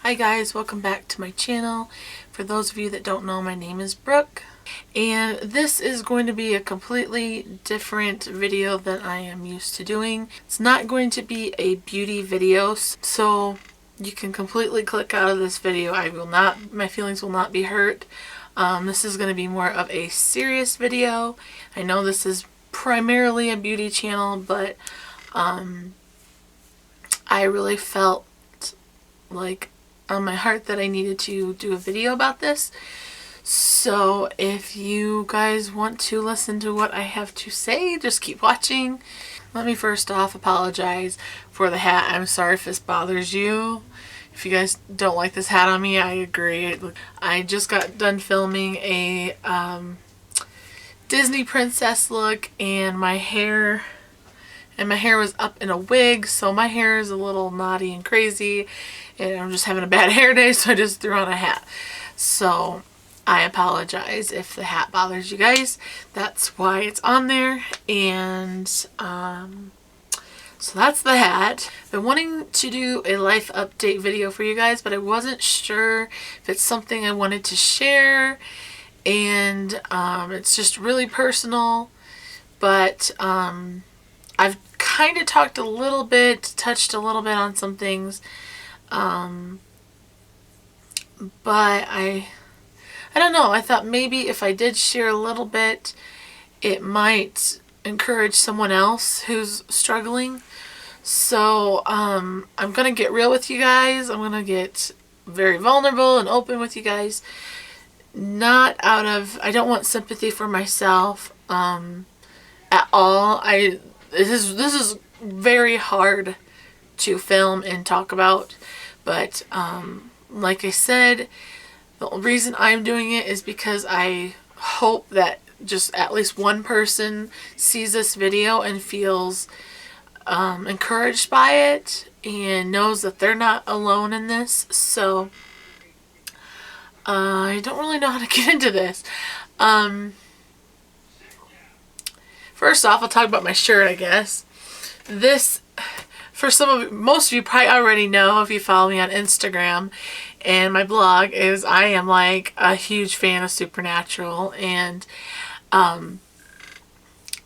Hi guys, welcome back to my channel. For those of you that don't know, my name is Brooke, and this is going to be a completely different video than I am used to doing. It's not going to be a beauty video, so you can completely click out of this video. My feelings will not be hurt. This is going to be more of a serious video. I know this is primarily a beauty channel, but I really felt like on my heart that I needed to do a video about this. So if you guys want to listen to what I have to say, just keep watching. Let me first off apologize for the hat. I'm sorry if this bothers you. If you guys don't like this hat on me, I agree. I just got done filming a Disney princess look, and my hair was up in a wig, so my hair is a little naughty and crazy, and I'm just having a bad hair day, so I just threw on a hat. So I apologize if the hat bothers you guys. That's why it's on there. And so that's the hat. I've been wanting to do a life update video for you guys, but I wasn't sure if it's something I wanted to share, and it's just really personal. But I've kind of touched a little bit on some things, but I don't know. I thought maybe if I did share a little bit, it might encourage someone else who's struggling. So I'm gonna get real with you guys. I'm gonna get very vulnerable and open with you guys. Not out of, I don't want sympathy for myself at all. This is very hard to film and talk about, but like I said, the reason I'm doing it is because I hope that just at least one person sees this video and feels encouraged by it and knows that they're not alone in this. So I don't really know how to get into this. First off, I'll talk about my shirt, I guess. This, for most of you probably already know if you follow me on Instagram and my blog, is I am like a huge fan of Supernatural. And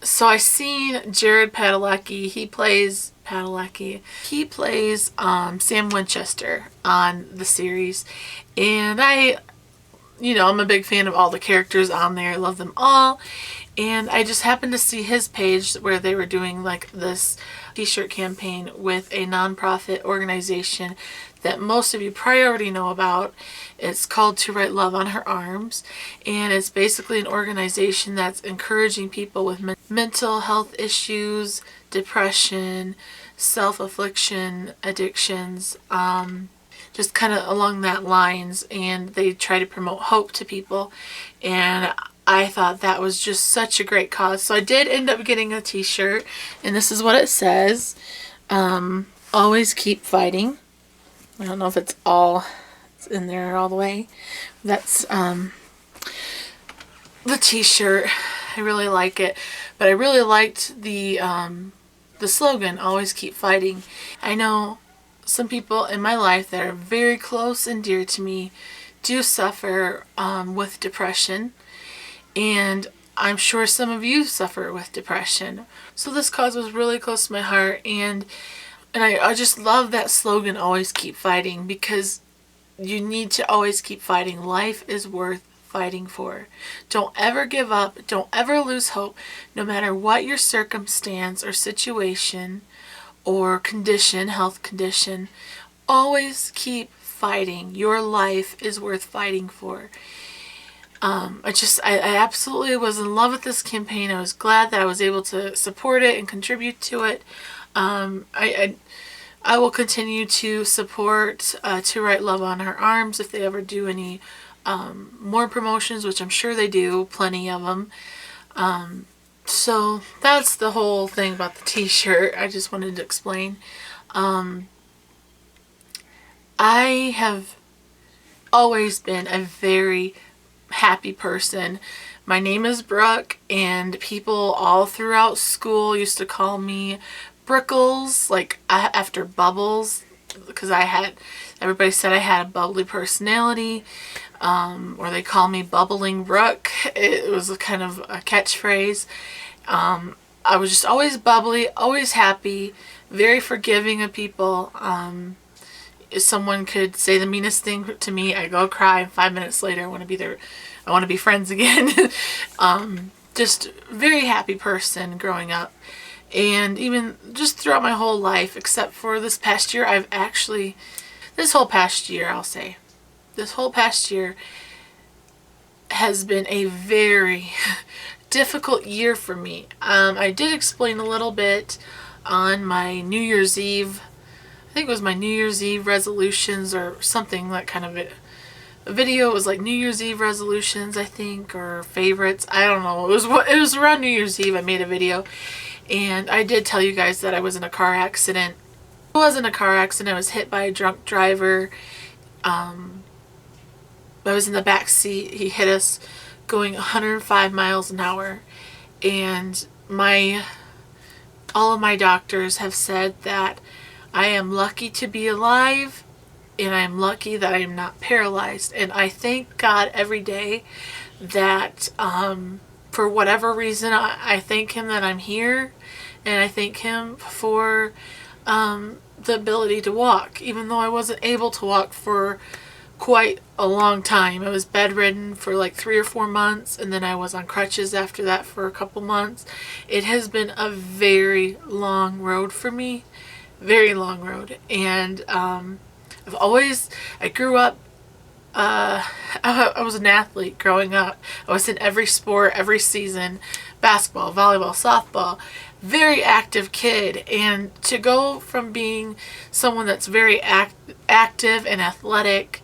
so I seen Jared Padalecki. He plays Sam Winchester on the series, and I'm a big fan of all the characters on there. I love them all. And I just happened to see his page where they were doing like this t-shirt campaign with a nonprofit organization that most of you probably already know about. It's called To Write Love on Her Arms, and it's basically an organization that's encouraging people with mental health issues, depression, self-affliction, addictions, just kind of along that lines, and they try to promote hope to people. And I thought that was just such a great cause. So I did end up getting a t-shirt, and this is what it says. Always keep fighting. I don't know if it's in there all the way. That's the t-shirt. I really like it, but I really liked the slogan, always keep fighting. I know some people in my life that are very close and dear to me do suffer with depression. And I'm sure some of you suffer with depression. So this cause was really close to my heart, and I just love that slogan, always keep fighting, because you need to always keep fighting. Life is worth fighting for. Don't ever give up. Don't ever lose hope, no matter what your circumstance or situation or condition, health condition. Always keep fighting. Your life is worth fighting for. I absolutely was in love with this campaign. I was glad that I was able to support it and contribute to it. I will continue to support To Write Love on Her Arms if they ever do any more promotions, which I'm sure they do, plenty of them. So that's the whole thing about the t-shirt. I just wanted to explain. I have always been a very happy person. My name is Brooke, and people all throughout school used to call me Brookles, like after Bubbles. because everybody said I had a bubbly personality, or they call me Bubbling Brooke. It was a kind of a catchphrase. I was just always bubbly, always happy, very forgiving of people. If someone could say the meanest thing to me, I go cry, and 5 minutes later I want to be friends again. Just very happy person growing up. And even just throughout my whole life, except for this past year, this whole past year has been a very difficult year for me. I did explain a little bit on my New Year's Eve, I think it was my New Year's Eve resolutions or something, that kind of a video. It was like New Year's Eve resolutions, I think, or favorites. I don't know. It was around New Year's Eve I made a video, and I did tell you guys that I was in a car accident. I was in a car accident. I was hit by a drunk driver. I was in the back seat. He hit us going 105 miles an hour, and all of my doctors have said that I am lucky to be alive, and I'm lucky that I am not paralyzed. And I thank God every day that for whatever reason, I thank him that I'm here, and I thank him for the ability to walk, even though I wasn't able to walk for quite a long time. I was bedridden for like 3 or 4 months, and then I was on crutches after that for a couple months. It has been a very long road for me, very long road. And I grew up, I was an athlete growing up. I was in every sport, every season, basketball, volleyball, softball, very active kid. And to go from being someone that's very active and athletic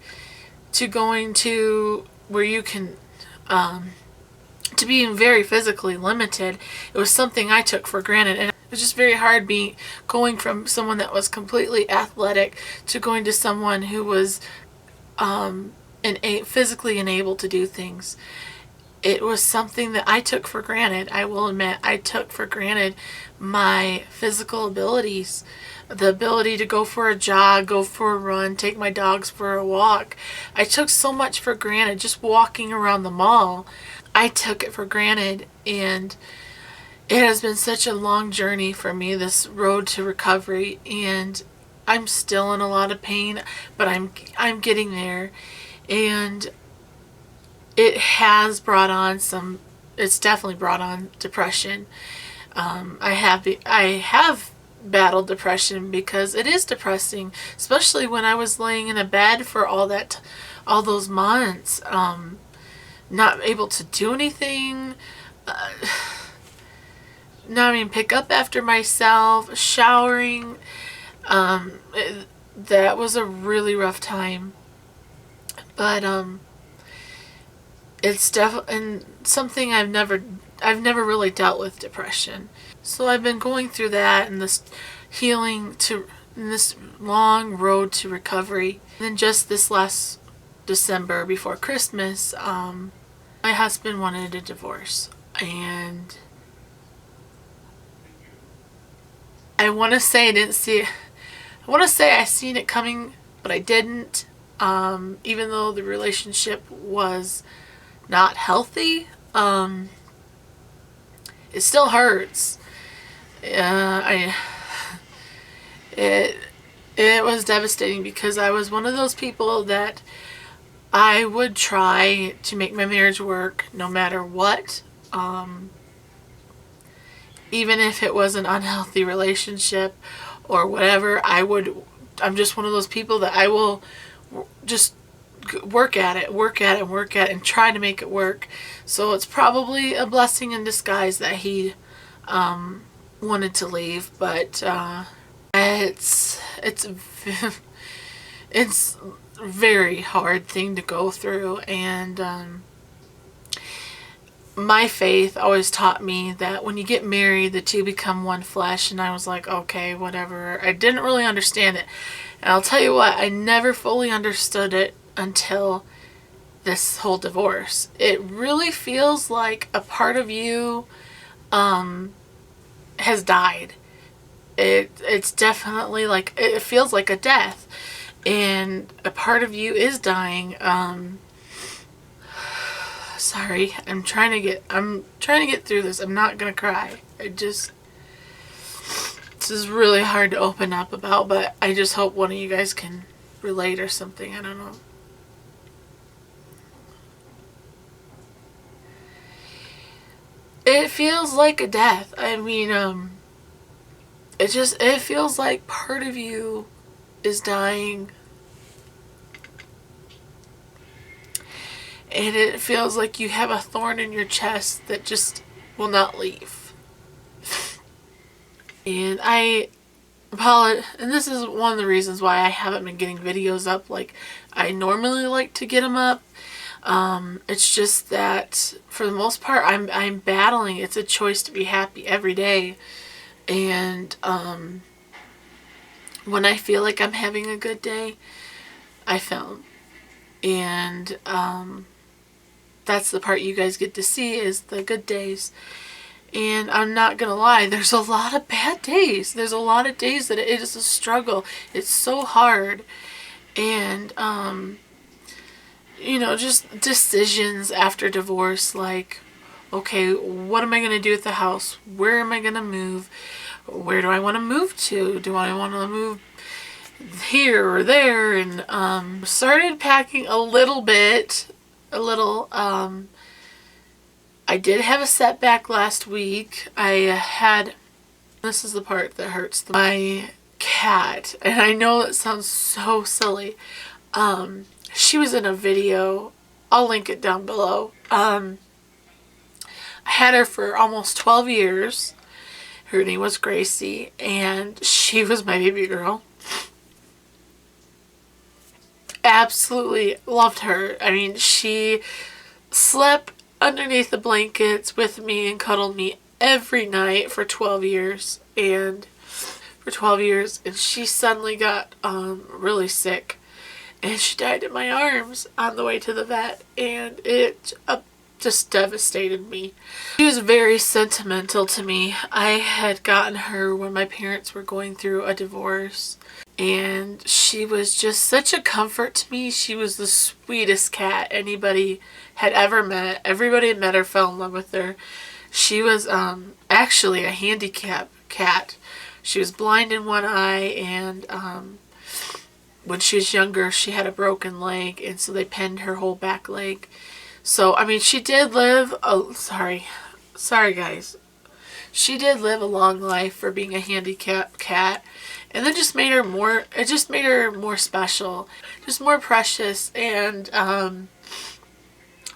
to going to where you can, to being very physically limited, it was something I took for granted. And it was just very hard going from someone that was completely athletic to going to someone who was physically unable to do things. It was something that I took for granted. I will admit, I took for granted my physical abilities. The ability to go for a jog, go for a run, take my dogs for a walk. I took so much for granted. Just walking around the mall, I took it for granted. And it has been such a long journey for me, this road to recovery. And I'm still in a lot of pain, but I'm getting there. And it has brought on it's definitely brought on depression. I have battled depression because it is depressing, especially when I was laying in a bed for all those months, not able to do anything, not even pick up after myself, showering. That was a really rough time, but it's definitely something I've never really dealt with depression. So I've been going through that and this healing in this long road to recovery. And then just this last December before Christmas, my husband wanted a divorce, and I want to say I seen it coming, but I didn't. Even though the relationship was not healthy, it still hurts. It was devastating because I was one of those people that I would try to make my marriage work no matter what. Even if it was an unhealthy relationship or whatever, I'm just one of those people that I will just work at it and try to make it work. So it's probably a blessing in disguise that he wanted to leave, but it's it's a very hard thing to go through. And my faith always taught me that when you get married, the two become one flesh. And I was like, okay, whatever. I didn't really understand it. And I'll tell you what, I never fully understood it until this whole divorce. It really feels like a part of you has died. it's definitely like, it feels like a death, and a part of you is dying. Sorry, I'm trying to get through this. I'm not gonna cry. This is really hard to open up about, but I just hope one of you guys can relate or something. I don't know. It feels like a death. I mean, it feels like part of you is dying. And it feels like you have a thorn in your chest that just will not leave. And and this is one of the reasons why I haven't been getting videos up like I normally like to get them up. It's just that for the most part I'm battling. It's a choice to be happy every day. And when I feel like I'm having a good day, I film. And that's the part you guys get to see, is the good days. And I'm not gonna lie, there's a lot of bad days. There's a lot of days that it is a struggle. It's so hard. And you know, just decisions after divorce, like, okay, what am I gonna do with the house? Where am I gonna move? Where do I want to move to? Do I want to move here or there? And started packing a little bit. I did have a setback last week. This is the part that hurts. My cat, and I know that sounds so silly. She was in a video. I'll link it down below. I had her for almost 12 years. Her name was Gracie, and she was my baby girl. Absolutely loved her. I mean, she slept underneath the blankets with me and cuddled me every night for 12 years. And she suddenly got really sick, and she died in my arms on the way to the vet, and it just devastated me. She was very sentimental to me. I had gotten her when my parents were going through a divorce, and she was just such a comfort to me. She was the sweetest cat anybody had ever met. Everybody that met her fell in love with her. She was actually a handicap cat. She was blind in one eye, and when she was younger she had a broken leg, and so they pinned her whole back leg. So, I mean, she did live sorry guys. She did live a long life for being a handicapped cat. And that just made her more, it just made her more special. Just more precious. And I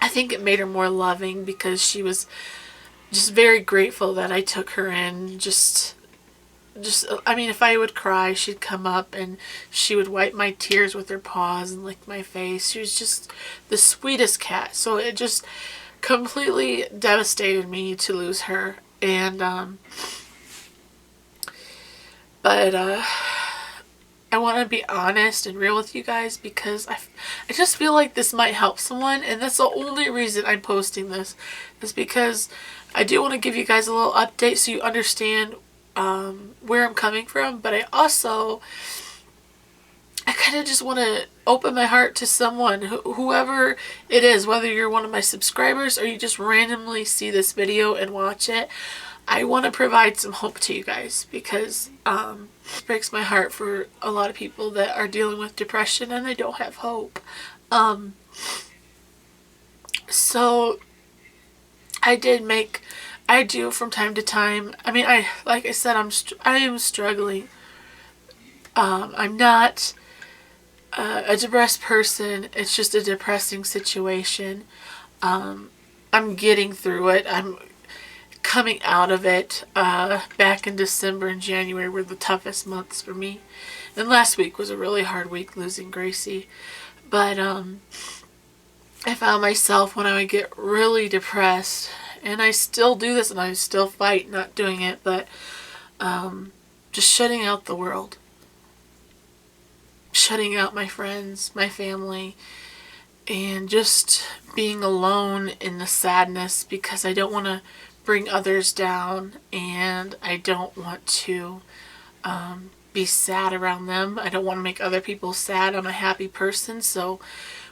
think it made her more loving, because she was just very grateful that I took her in. I mean, if I would cry, she'd come up and she would wipe my tears with her paws and lick my face. She was just the sweetest cat. So it just completely devastated me to lose her. And but I want to be honest and real with you guys, because I just feel like this might help someone, and that's the only reason I'm posting this, is because I do want to give you guys a little update so you understand where I'm coming from. But I kind of just want to open my heart to someone, whoever it is, whether you're one of my subscribers or you just randomly see this video and watch it. I want to provide some hope to you guys, because it breaks my heart for a lot of people that are dealing with depression and they don't have hope. So I do from time to time. I mean, like I said, I am struggling. I'm not a depressed person. It's just a depressing situation. I'm getting through it. I'm coming out of it. Back in December and January were the toughest months for me. And last week was a really hard week, losing Gracie. But I found myself, when I would get really depressed, and I still do this and I still fight not doing it, but just shutting out the world. Shutting out my friends, my family, and just being alone in the sadness, because I don't want to bring others down, and I don't want to be sad around them. I don't want to make other people sad. I'm a happy person, so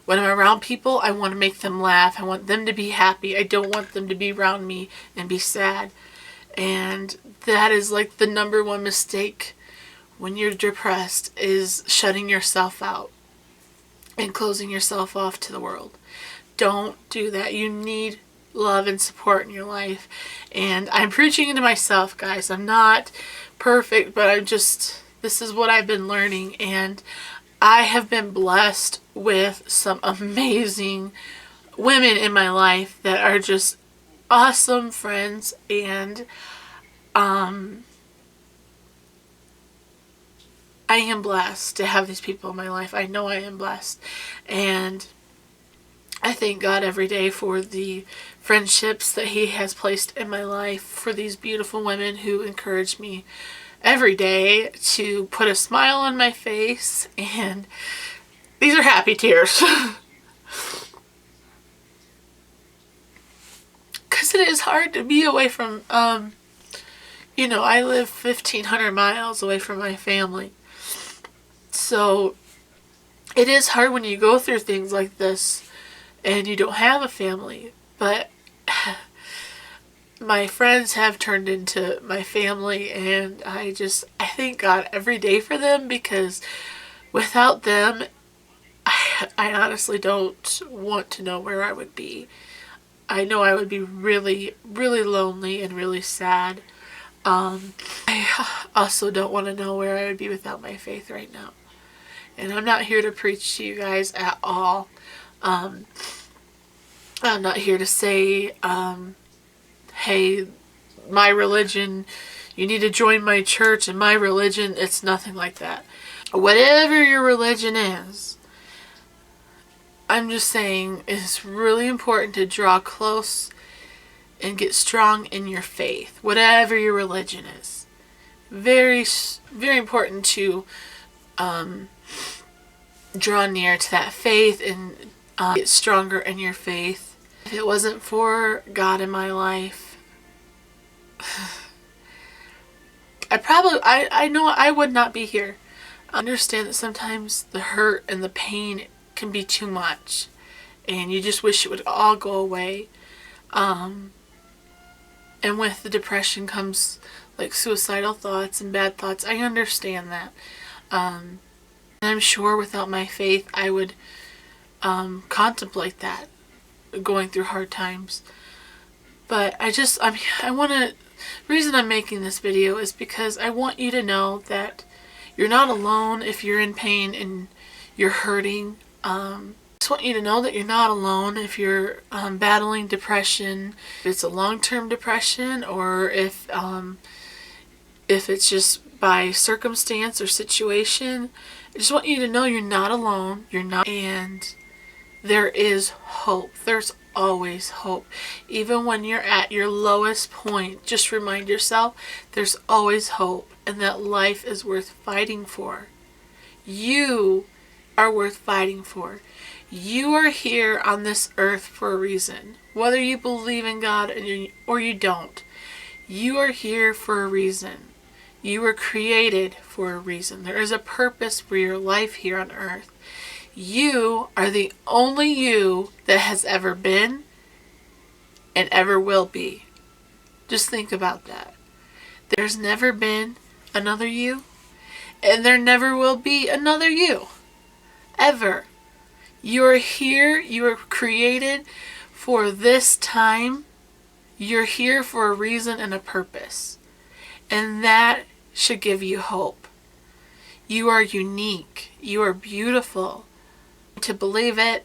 when I'm around people, I want to make them laugh. I want them to be happy. I don't want them to be around me and be sad. And that is like the number one mistake when you're depressed, is shutting yourself out and closing yourself off to the world. Don't do that. You need love and support in your life. And I'm preaching into myself, guys. I'm not perfect, but this is what I've been learning, and I have been blessed with some amazing women in my life that are just awesome friends, and I am blessed to have these people in my life. I know I am blessed, and I thank God every day for the friendships that He has placed in my life, for these beautiful women who encourage me every day to put a smile on my face, and these are happy tears. Because it is hard to be away from, I live 1,500 miles away from my family. So it is hard when you go through things like this and you don't have a family. But my friends have turned into my family, and I thank God every day for them, because without them, I honestly don't want to know where I would be. I know I would be really, really lonely and really sad. I also don't want to know where I would be without my faith right now. And I'm not here to preach to you guys at all. I'm not here to say, hey, my religion, you need to join my church and my religion. It's nothing like that. Whatever your religion is, I'm just saying it's really important to draw close and get strong in your faith. Whatever your religion is. Very, very important to draw near to that faith and get stronger in your faith. If it wasn't for God in my life, I know I would not be here. I understand that sometimes the hurt and the pain can be too much, and you just wish it would all go away. And with the depression comes like suicidal thoughts and bad thoughts. I understand that. And I'm sure without my faith I would contemplate that, going through hard times. But the reason I'm making this video is because I want you to know that you're not alone if you're in pain and you're hurting. I just want you to know that you're not alone if you're battling depression. If it's a long-term depression, or if it's just by circumstance or situation. I just want you to know you're not alone. You're not, and there is hope. There's always hope. Even when you're at your lowest point, just remind yourself there's always hope, and that life is worth fighting for. You are worth fighting for. You are here on this earth for a reason. Whether you believe in God or you don't, you are here for a reason. You were created for a reason. There is a purpose for your life here on earth. You are the only you that has ever been and ever will be. Just think about that. There's never been another you, and there never will be another you. Ever. You are here. You are created for this time. You're here for a reason and a purpose. And that should give you hope. You are unique. You are beautiful. To believe it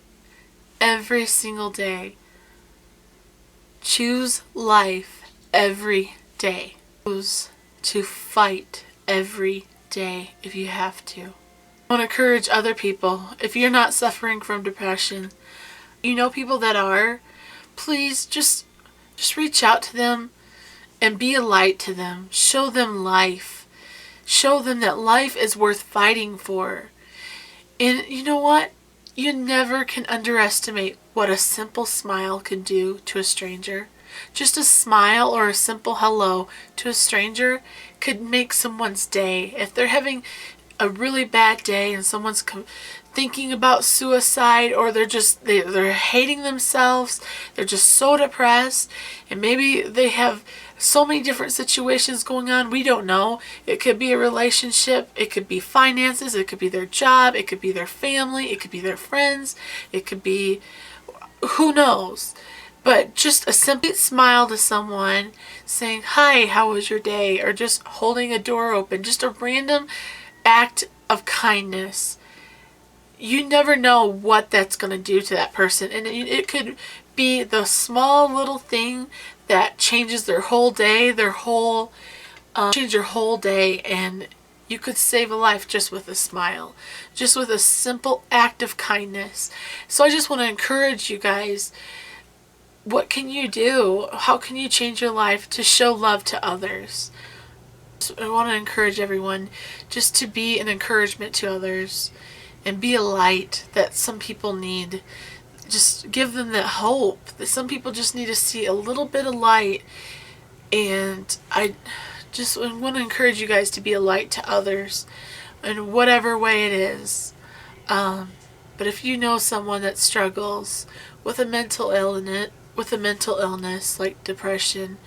every single day. Choose life every day. Choose to fight every day if you have to. I want to encourage other people. If you're not suffering from depression, you know people that are, please just reach out to them and be a light to them. Show them life. Show them that life is worth fighting for. And you know what? You never can underestimate what a simple smile can do to a stranger. Just a smile or a simple hello to a stranger could make someone's day. If they're having a really bad day and someone's thinking about suicide, or they're hating themselves, they're just so depressed, and maybe they have so many different situations going on, we don't know. It could be a relationship, it could be finances, it could be their job, it could be their family, it could be their friends, it could be who knows. But just a simple smile to someone, saying, "Hi, how was your day?" Or just holding a door open, just a random act of kindness. You never know what that's going to do to that person. And it could be the small little thing that changes their whole day, change your whole day, and you could save a life just with a smile, just with a simple act of kindness. So I just want to encourage you guys, what can you do? How can you change your life to show love to others? So I want to encourage everyone just to be an encouragement to others and be a light that some people need. Just give them that hope that some people just need to see a little bit of light. And I just want to encourage you guys to be a light to others in whatever way it is. But if you know someone that struggles with a mental illness like depression,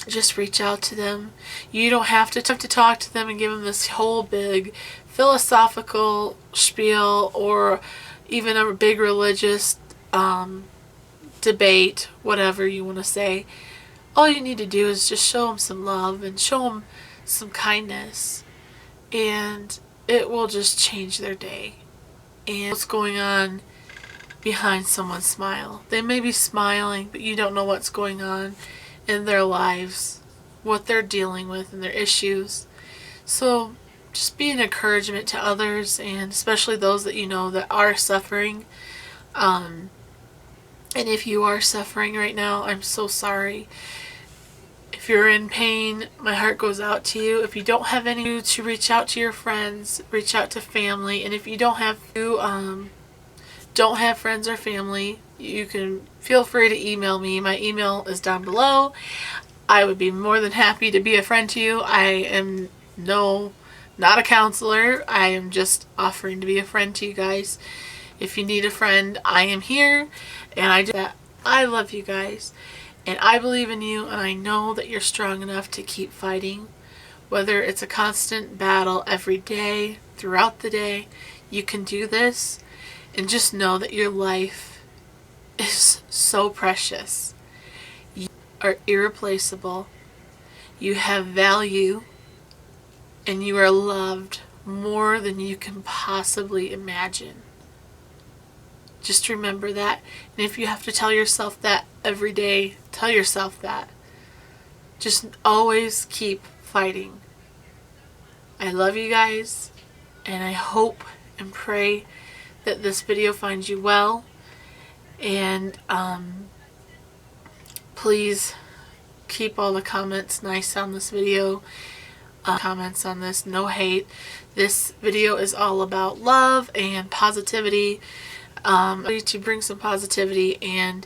just reach out to them. You don't have to talk to them and give them this whole big philosophical spiel or even a big religious debate, whatever you want to say. All you need to do is just show them some love and show them some kindness, and it will just change their day. And what's going on behind someone's smile? They may be smiling, but you don't know what's going on in their lives, what they're dealing with and their issues. So just be an encouragement to others, and especially those that you know that are suffering. And if you are suffering right now, I'm so sorry. If you're in pain, my heart goes out to you. If you don't have any to reach out to your friends, reach out to family. And if you don't have friends or family, you can feel free to email me. My email is down below. I would be more than happy to be a friend to you. I am not a counselor. I am just offering to be a friend to you guys. If you need a friend, I am here, and I love you guys, and I believe in you, and I know that you're strong enough to keep fighting. Whether it's a constant battle every day, throughout the day, you can do this, and just know that your life is so precious. You are irreplaceable. You have value, and you are loved more than you can possibly imagine. Just remember that. And if you have to tell yourself that every day, tell yourself that. Just always keep fighting. I love you guys, and I hope and pray that this video finds you well. And please keep all the comments nice on this video. Comments on this, no hate. This video is all about love and positivity. To bring some positivity and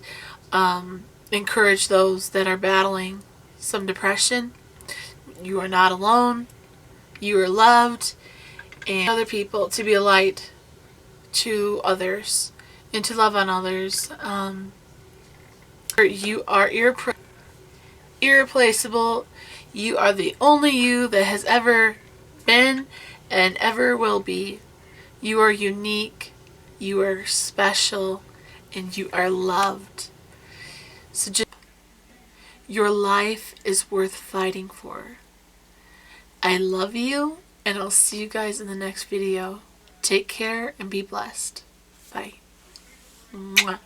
encourage those that are battling some depression. You are not alone. You are loved, and other people, to be a light to others and to love on others. You are irreplaceable. You are the only you that has ever been and ever will be. You are unique. You are special, and you are loved. So your life is worth fighting for. I love you, and I'll see you guys in the next video. Take care and be blessed. Bye. Mwah.